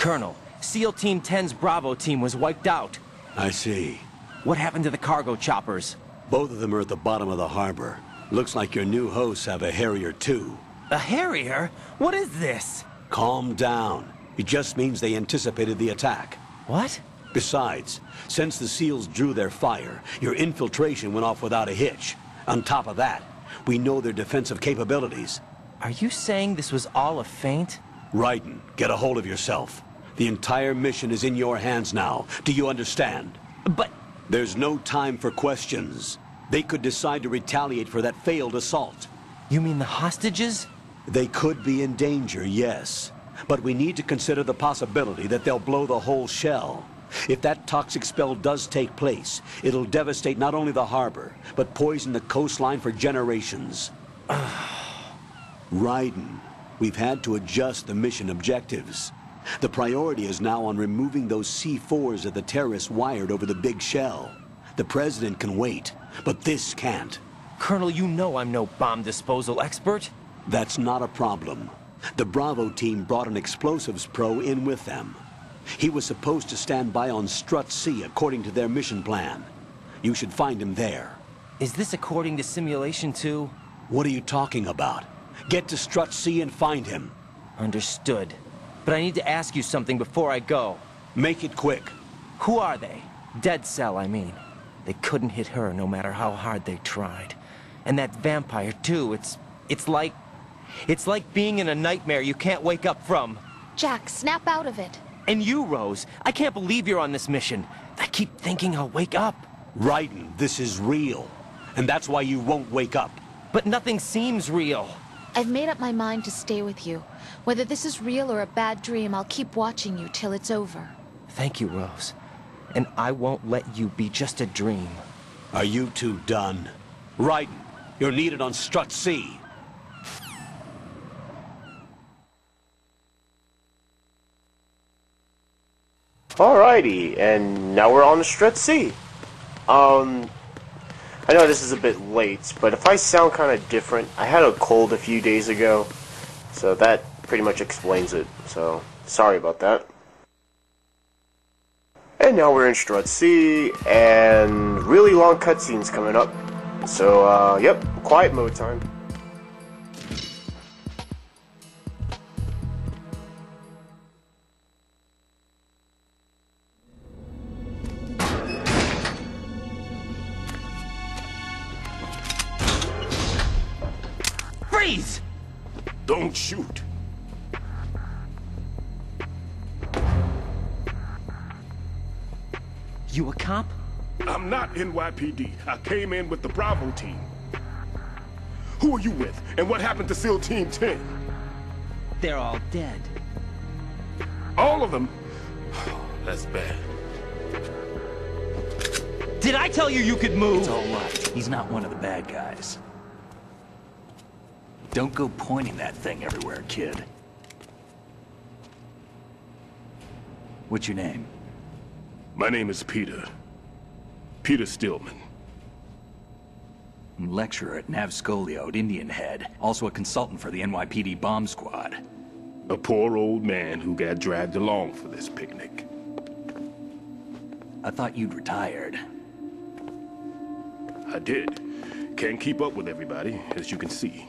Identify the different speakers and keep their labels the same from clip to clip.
Speaker 1: Colonel, SEAL Team 10's Bravo team was wiped out.
Speaker 2: I see.
Speaker 1: What happened to the cargo choppers?
Speaker 2: Both of them are at the bottom of the harbor. Looks like your new hosts have a Harrier too.
Speaker 1: A Harrier? What is this?
Speaker 2: Calm down. It just means they anticipated the attack.
Speaker 1: What?
Speaker 2: Besides, since the SEALs drew their fire, your infiltration went off without a hitch. On top of that, we know their defensive capabilities.
Speaker 1: Are you saying this was all a feint?
Speaker 2: Raiden, get a hold of yourself. The entire mission is in your hands now. Do you understand?
Speaker 1: But...
Speaker 2: There's no time for questions. They could decide to retaliate for that failed assault.
Speaker 1: You mean the hostages?
Speaker 2: They could be in danger, yes. But we need to consider the possibility that they'll blow the whole shell. If that toxic spell does take place, it'll devastate not only the harbor, but poison the coastline for generations. Raiden, we've had to adjust the mission objectives. The priority is now on removing those C4s that the terrorists wired over the big shell. The President can wait, but this can't.
Speaker 1: Colonel, you know I'm no bomb disposal expert.
Speaker 2: That's not a problem. The Bravo team brought an explosives pro in with them. He was supposed to stand by on Strut C according to their mission plan. You should find him there.
Speaker 1: Is this according to simulation too?
Speaker 2: What are you talking about? Get to Strut C and find him.
Speaker 1: Understood. But I need to ask you something before I go.
Speaker 2: Make it quick.
Speaker 1: Who are they? Dead Cell, I mean. They couldn't hit her no matter how hard they tried. And that vampire too, it's like being in a nightmare you can't wake up from.
Speaker 3: Jack, snap out of it.
Speaker 1: And you, Rose, I can't believe you're on this mission. I keep thinking I'll wake up.
Speaker 2: Raiden, this is real. And that's why you won't wake up.
Speaker 1: But nothing seems real.
Speaker 3: I've made up my mind to stay with you. Whether this is real or a bad dream, I'll keep watching you till it's over.
Speaker 1: Thank you, Rose. And I won't let you be just a dream.
Speaker 2: Are you two done? Raiden, you're needed on Strut C.
Speaker 4: Alrighty, and now we're on the Strut C. I know this is a bit late, but if I sound kind of different, I had a cold a few days ago, so that pretty much explains it, so sorry about that. And now we're in Strut C, and really long cutscenes coming up, so yep, quiet mode time.
Speaker 1: Freeze!
Speaker 5: Don't shoot.
Speaker 1: You a cop?
Speaker 5: I'm not NYPD. I came in with the Bravo team. Who are you with? And what happened to SEAL Team 10?
Speaker 1: They're all dead.
Speaker 5: All of them? That's bad.
Speaker 1: Did I tell you you could move?
Speaker 6: It's all right. He's not one of the bad guys. Don't go pointing that thing everywhere, kid. What's your name?
Speaker 5: My name is Peter. Peter Stillman.
Speaker 6: I'm a lecturer at Navscolio at Indian Head. Also a consultant for the NYPD bomb squad.
Speaker 5: A poor old man who got dragged along for this picnic.
Speaker 6: I thought you'd retired.
Speaker 5: I did. Can't keep up with everybody, as you can see.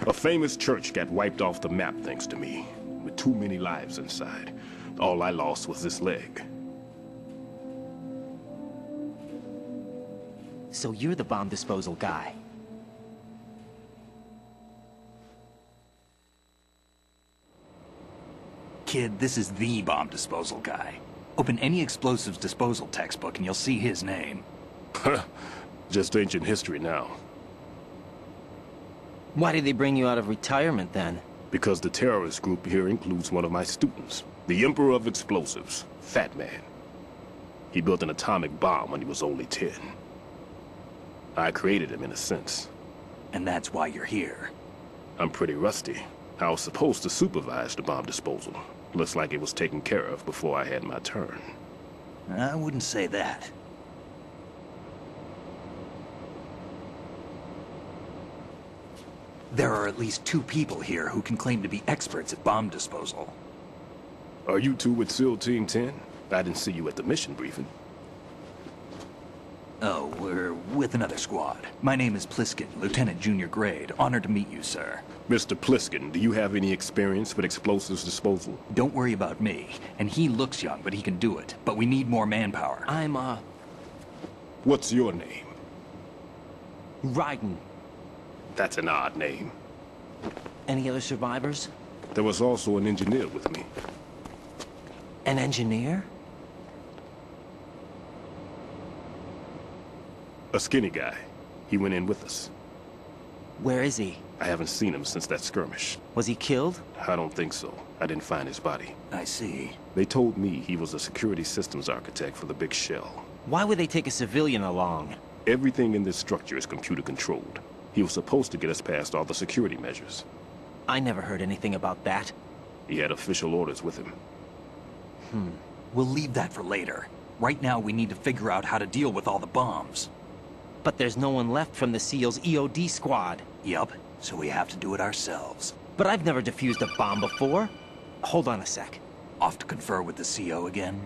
Speaker 5: A famous church got wiped off the map thanks to me, with too many lives inside. All I lost was this leg.
Speaker 1: So you're the bomb disposal guy.
Speaker 6: Kid, this is the bomb disposal guy. Open any explosives disposal textbook and you'll see his name.
Speaker 5: Just ancient history now.
Speaker 1: Why did they bring you out of retirement then?
Speaker 5: Because the terrorist group here includes one of my students, the Emperor of Explosives, Fat Man. He built an atomic bomb when he was only 10. I created him in a sense.
Speaker 6: And that's why you're here.
Speaker 5: I'm pretty rusty. I was supposed to supervise the bomb disposal. Looks like it was taken care of before I had my turn.
Speaker 6: I wouldn't say that. There are at least 2 people here who can claim to be experts at bomb disposal.
Speaker 5: Are you two with SEAL Team 10? I didn't see you at the mission briefing.
Speaker 6: Oh, we're with another squad. My name is Pliskin, Lieutenant Junior Grade. Honored to meet you, sir.
Speaker 5: Mr. Pliskin, do you have any experience with explosives disposal?
Speaker 6: Don't worry about me. And he looks young, but he can do it. But we need more manpower.
Speaker 1: I'm,
Speaker 5: What's your name?
Speaker 1: Raiden.
Speaker 5: That's an odd name.
Speaker 1: Any other survivors?
Speaker 5: There was also an engineer with me.
Speaker 1: An engineer?
Speaker 5: A skinny guy. He went in with us.
Speaker 1: Where is he?
Speaker 5: I haven't seen him since that skirmish.
Speaker 1: Was he killed?
Speaker 5: I don't think so. I didn't find his body.
Speaker 6: I see.
Speaker 5: They told me he was a security systems architect for the big shell.
Speaker 1: Why would they take a civilian along?
Speaker 5: Everything in this structure is computer controlled. He was supposed to get us past all the security measures.
Speaker 1: I never heard anything about that.
Speaker 5: He had official orders with him.
Speaker 6: We'll leave that for later. Right now, we need to figure out how to deal with all the bombs.
Speaker 1: But there's no one left from the SEAL's EOD squad.
Speaker 6: Yup, so we have to do it ourselves.
Speaker 1: But I've never defused a bomb before. Hold on a sec.
Speaker 6: Off to confer with the CO again?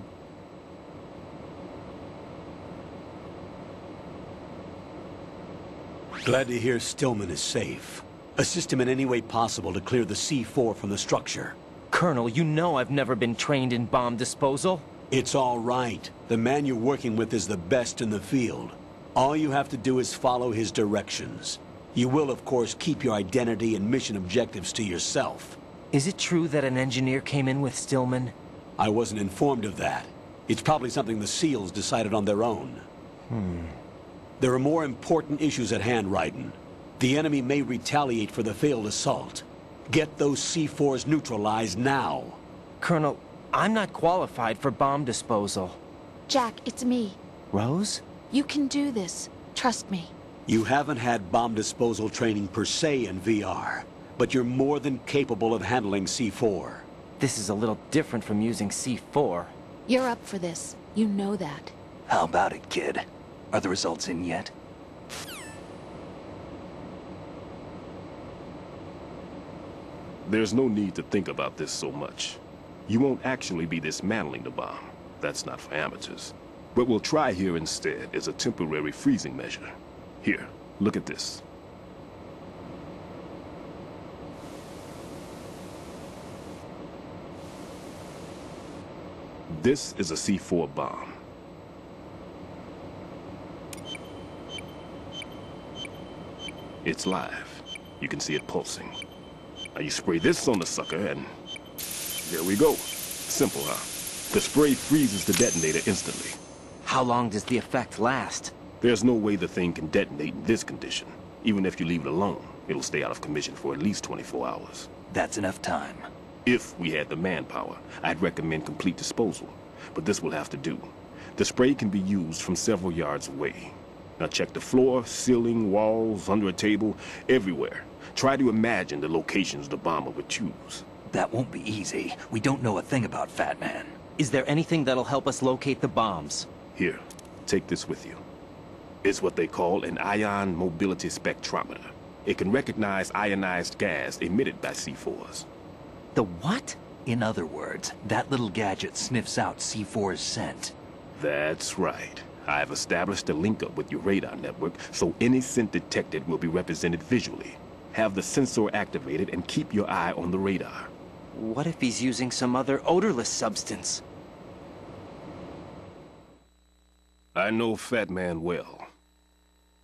Speaker 2: Glad to hear Stillman is safe. Assist him in any way possible to clear the C4 from the structure.
Speaker 1: Colonel, you know I've never been trained in bomb disposal.
Speaker 2: It's all right. The man you're working with is the best in the field. All you have to do is follow his directions. You will, of course, keep your identity and mission objectives to yourself.
Speaker 1: Is it true that an engineer came in with Stillman?
Speaker 2: I wasn't informed of that. It's probably something the SEALs decided on their own. There are more important issues at hand, Raiden. The enemy may retaliate for the failed assault. Get those C4s neutralized now.
Speaker 1: Colonel, I'm not qualified for bomb disposal.
Speaker 3: Jack, it's me.
Speaker 1: Rose?
Speaker 3: You can do this. Trust me.
Speaker 2: You haven't had bomb disposal training per se in VR, but you're more than capable of handling C4.
Speaker 1: This is a little different from using C4.
Speaker 3: You're up for this. You know that.
Speaker 6: How about it, kid? Are the results in yet?
Speaker 5: There's no need to think about this so much. You won't actually be dismantling the bomb. That's not for amateurs. What we'll try here instead is a temporary freezing measure. Here, look at this. This is a C4 bomb. It's live. You can see it pulsing. Now you spray this on the sucker and there we go. Simple, huh? The spray freezes the detonator instantly.
Speaker 1: How long does the effect last?
Speaker 5: There's no way the thing can detonate in this condition. Even if you leave it alone, it'll stay out of commission for at least 24 hours.
Speaker 6: That's enough time.
Speaker 5: If we had the manpower, I'd recommend complete disposal. But this will have to do. The spray can be used from several yards away. Now check the floor, ceiling, walls, under a table, everywhere. Try to imagine the locations the bomber would choose.
Speaker 6: That won't be easy. We don't know a thing about Fat Man.
Speaker 1: Is there anything that'll help us locate the bombs?
Speaker 5: Here, take this with you. It's what they call an ion mobility spectrometer. It can recognize ionized gas emitted by C4s.
Speaker 1: The what?
Speaker 6: In other words, that little gadget sniffs out C4's scent.
Speaker 5: That's right. I've established a link up with your radar network, so any scent detected will be represented visually. Have the sensor activated and keep your eye on the radar.
Speaker 1: What if he's using some other odorless substance?
Speaker 5: I know Fat Man well.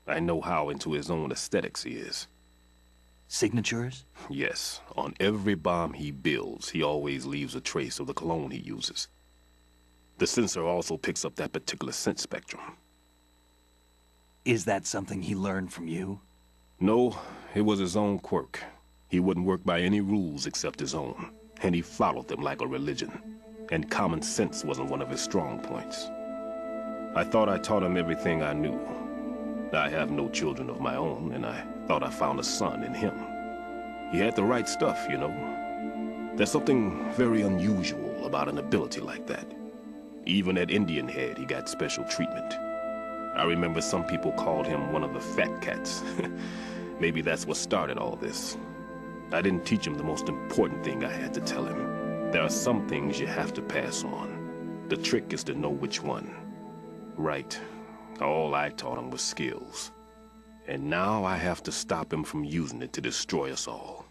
Speaker 5: I know how into his own aesthetics he is.
Speaker 6: Signatures?
Speaker 5: Yes, on every bomb he builds, he always leaves a trace of the cologne he uses. The sensor also picks up that particular scent spectrum.
Speaker 6: Is that something he learned from you?
Speaker 5: No, it was his own quirk. He wouldn't work by any rules except his own, and he followed them like a religion. And common sense wasn't one of his strong points. I thought I taught him everything I knew. I have no children of my own, and I thought I found a son in him. He had the right stuff, you know. There's something very unusual about an ability like that. Even at Indian Head, he got special treatment. I remember some people called him one of the fat cats. Maybe that's what started all this. I didn't teach him the most important thing I had to tell him. There are some things you have to pass on. The trick is to know which one. Right. All I taught him was skills. And now I have to stop him from using it to destroy us all.